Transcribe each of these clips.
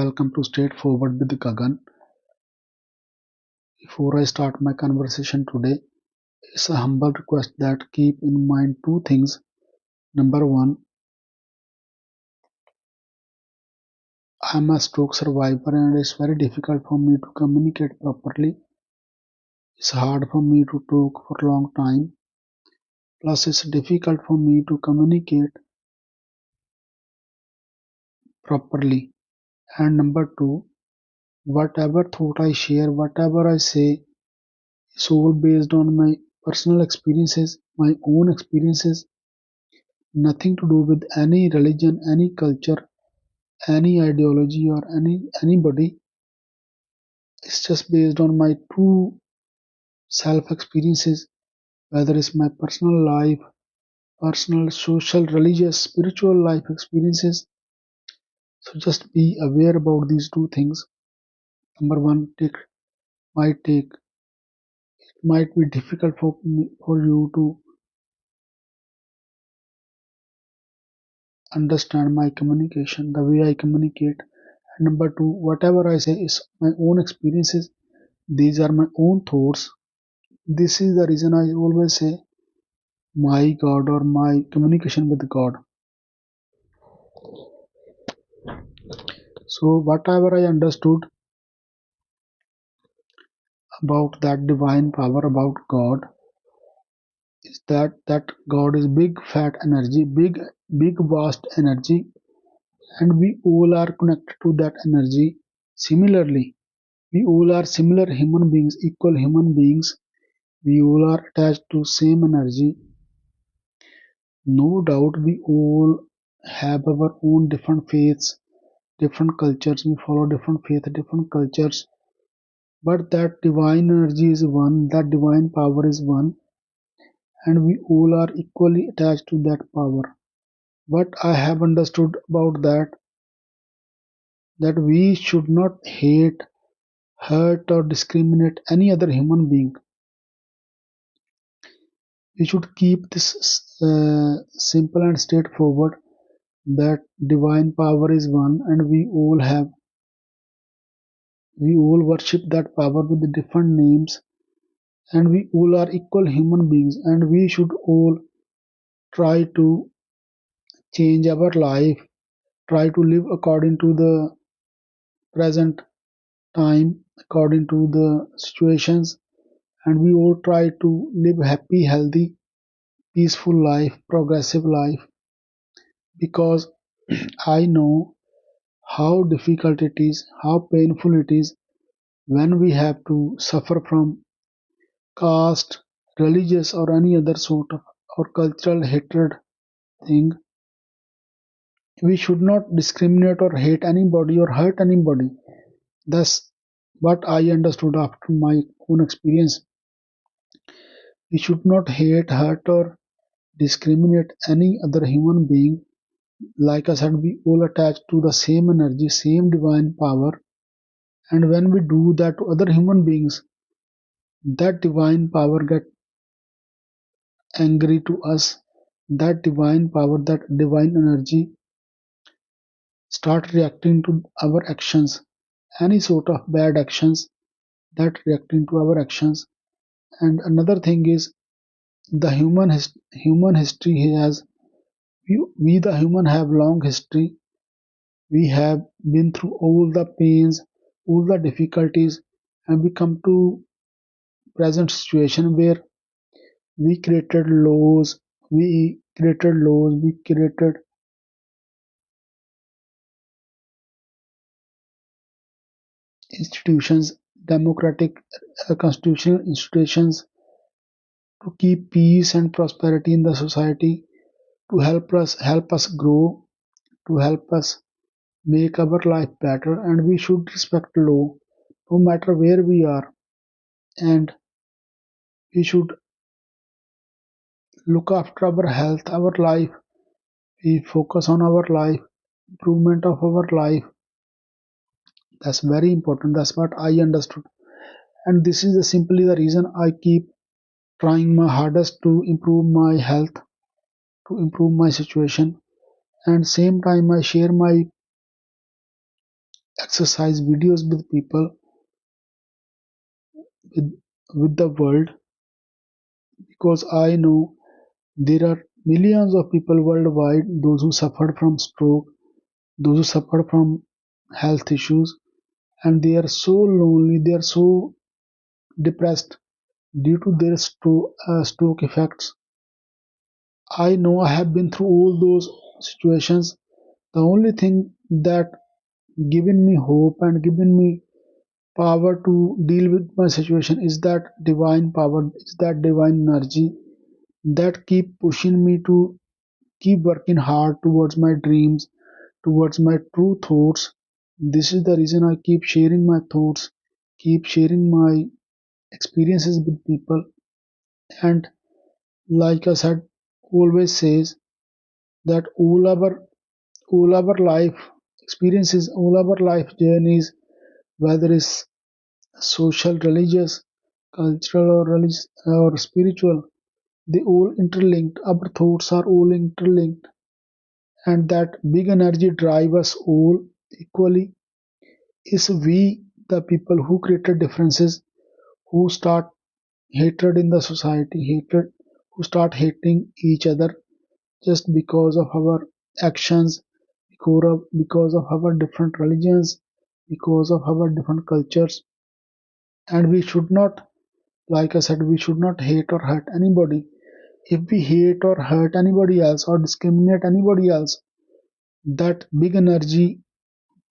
welcome to Straightforward with Gagan. Before I start my conversation today, it's a humble request that keep in mind two things. Number one, I'm a stroke survivor and it's very difficult for me to communicate properly. It's hard for me to talk for a long time. Plus, it's difficult for me to communicate properly. And number two, whatever thought I share, whatever I say, is all based on my personal experiences, my own experiences, nothing to do with any religion, any culture, any ideology or anybody. It's just based on my true self experiences, whether it's my personal life, personal, social, religious, spiritual life experiences. So just be aware about these two things. Number one, take it might be difficult for you to understand my communication, the way I communicate. And number two, whatever I say is my own experiences. These are my own thoughts. This is the reason I always say my God or my communication with God. So whatever I understood about that divine power about God is that God is big fat energy, big vast energy, and we all are connected to that energy. Similarly, we all are similar human beings, equal human beings. We all are attached to same energy. No doubt we all have our own different faiths, different cultures. We follow different faiths, different cultures. But that divine energy is one, that divine power is one, and we all are equally attached to that power. What I have understood about that we should not hate, hurt, or discriminate any other human being. We should keep this simple and straightforward. That divine power is one, and we all worship that power with different names, and we all are equal human beings, and we should all try to change our life, try to live according to the present time, according to the situations, and we all try to live happy, healthy, peaceful life, progressive life, because I know how difficult it is, how painful it is when we have to suffer from caste, religious, or any other sort of or cultural hatred thing. We should not discriminate or hate anybody or hurt anybody. That's what I understood after my own experience. We should not hate, hurt, or discriminate any other human being. Like I said, we all attach to the same energy, same divine power. And when we do that to other human beings, that divine power get angry to us. That divine power, that divine energy start reacting to our actions. Any sort of bad actions that reacting to our actions. And another thing is the human history has we the human have long history. We have been through all the pains, all the difficulties, and we come to present situation where we created laws, we created institutions, democratic constitutional institutions to keep peace and prosperity in the society, to help us grow, to help us make our life better, and we should respect law no matter where we are, and we should look after our health, our life. We focus on our life, improvement of our life. That's very important. That's what I understood, and this is simply the reason I keep trying my hardest to improve my health, to improve my situation, and same time I share my exercise videos with people, with, with the world, because I know there are millions of people worldwide, those who suffered from stroke, those who suffered from health issues, and they are so lonely, they are so depressed due to their stroke effects. I know I have been through all those situations. The only thing that given me hope and given me power to deal with my situation is that divine power, is that divine energy that keep pushing me to keep working hard towards my dreams, towards my true thoughts. This is the reason I keep sharing my thoughts, keep sharing my experiences with people. And like I said, always says that all our life experiences, all our life journeys, whether it's social, religious, cultural, or religious or spiritual, they all interlinked. Our thoughts are all interlinked, and that big energy drive us all equally. Is we the people who created differences, who start hatred in the society, hatred, who start hating each other just because of our actions, because of our different religions, because of our different cultures. And we should not, like I said, we should not hate or hurt anybody. If we hate or hurt anybody else or discriminate anybody else, that big energy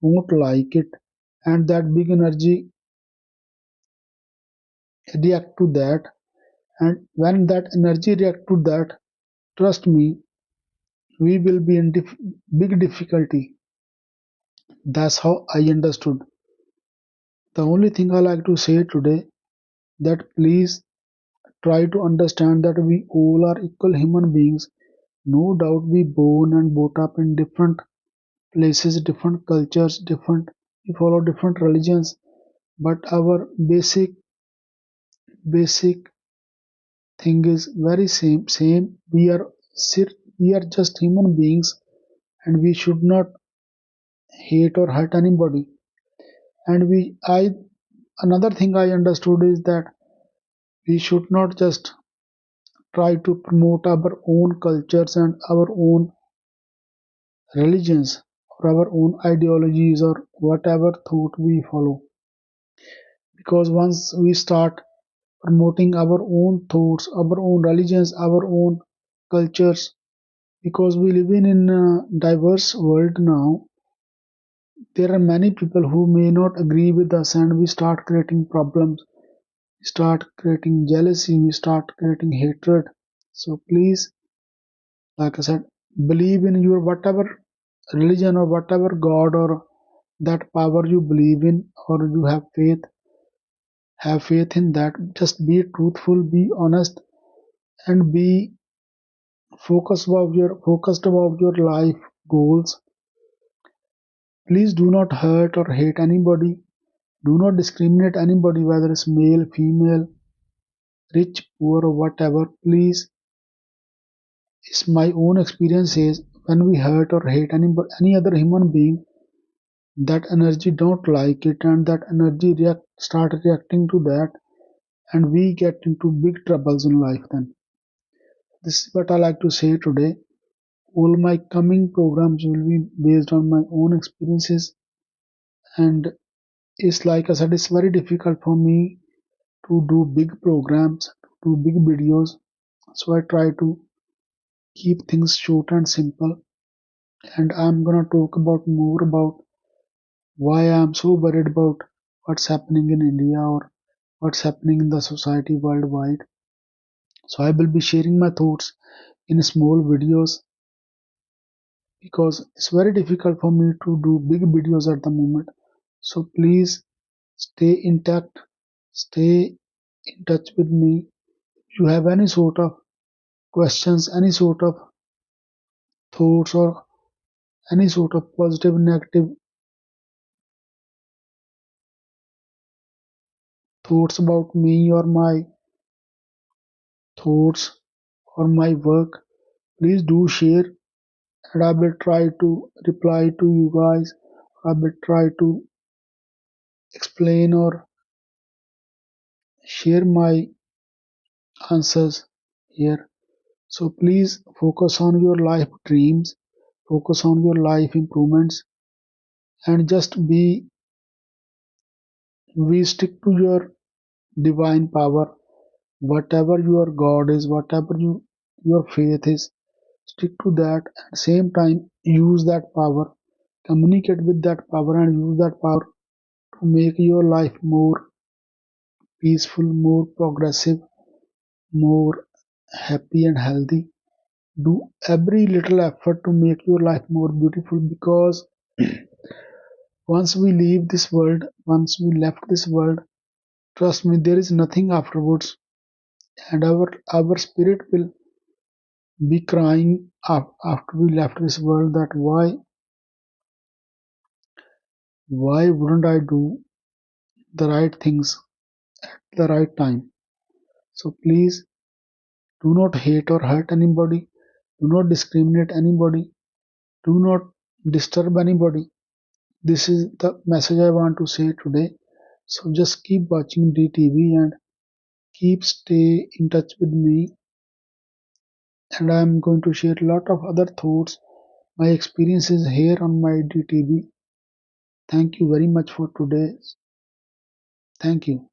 won't like it, and that big energy react to that. And when that energy react to that, trust me, we will be in big difficulty. That's how I understood. The only thing I like to say today, that please try to understand that we all are equal human beings. No doubt we born and brought up in different places, different cultures, different, we follow different religions, but our basic thing is very same. We are just human beings, and we should not hate or hurt anybody. And we I another thing I understood is that we should not just try to promote our own cultures and our own religions or our own ideologies or whatever thought we follow, because once we start promoting our own thoughts, our own religions, our own cultures, because we live in a diverse world now, there are many people who may not agree with us, and we start creating problems, we start creating jealousy, we start creating hatred. So please, like I said, believe in your whatever religion or whatever God or that power you believe in or you have faith in that. Just be truthful, be honest, and be focused about your life goals. Please do not hurt or hate anybody. Do not discriminate anybody, whether it's male, female, rich, poor, or whatever. Please, it's my own experience says when we hurt or hate any other human being, that energy don't like it, and that energy start reacting to that, and we get into big troubles in life. Then this is what I like to say today. All my coming programs will be based on my own experiences, and it's like I said, it's very difficult for me to do big programs, to do big videos. So I try to keep things short and simple. And I'm gonna talk about more about why I'm so worried about what's happening in India or what's happening in the society worldwide. So I will be sharing my thoughts in small videos, because it's very difficult for me to do big videos at the moment. So please stay intact, stay in touch with me. If you have any sort of questions, any sort of thoughts, or any sort of positive, negative thoughts about me or my thoughts or my work, please do share, and I will try to reply to you guys. I will try to explain or share my answers here. So please focus on your life dreams, focus on your life improvements, and just be stick to your divine power. Whatever your God is, whatever your faith is, stick to that. At same time, use that power, communicate with that power, and use that power to make your life more peaceful, more progressive, more happy and healthy. Do every little effort to make your life more beautiful, because once we leave this world, once we left this world, trust me, there is nothing afterwards, and our spirit will be crying after we left this world, that why wouldn't I do the right things at the right time? So please do not hate or hurt anybody, do not discriminate anybody, do not disturb anybody. This is the message I want to say today. So just keep watching DTV and keep stay in touch with me, and I am going to share a lot of other thoughts, my experiences here on my DTV. Thank you very much for today. Thank you.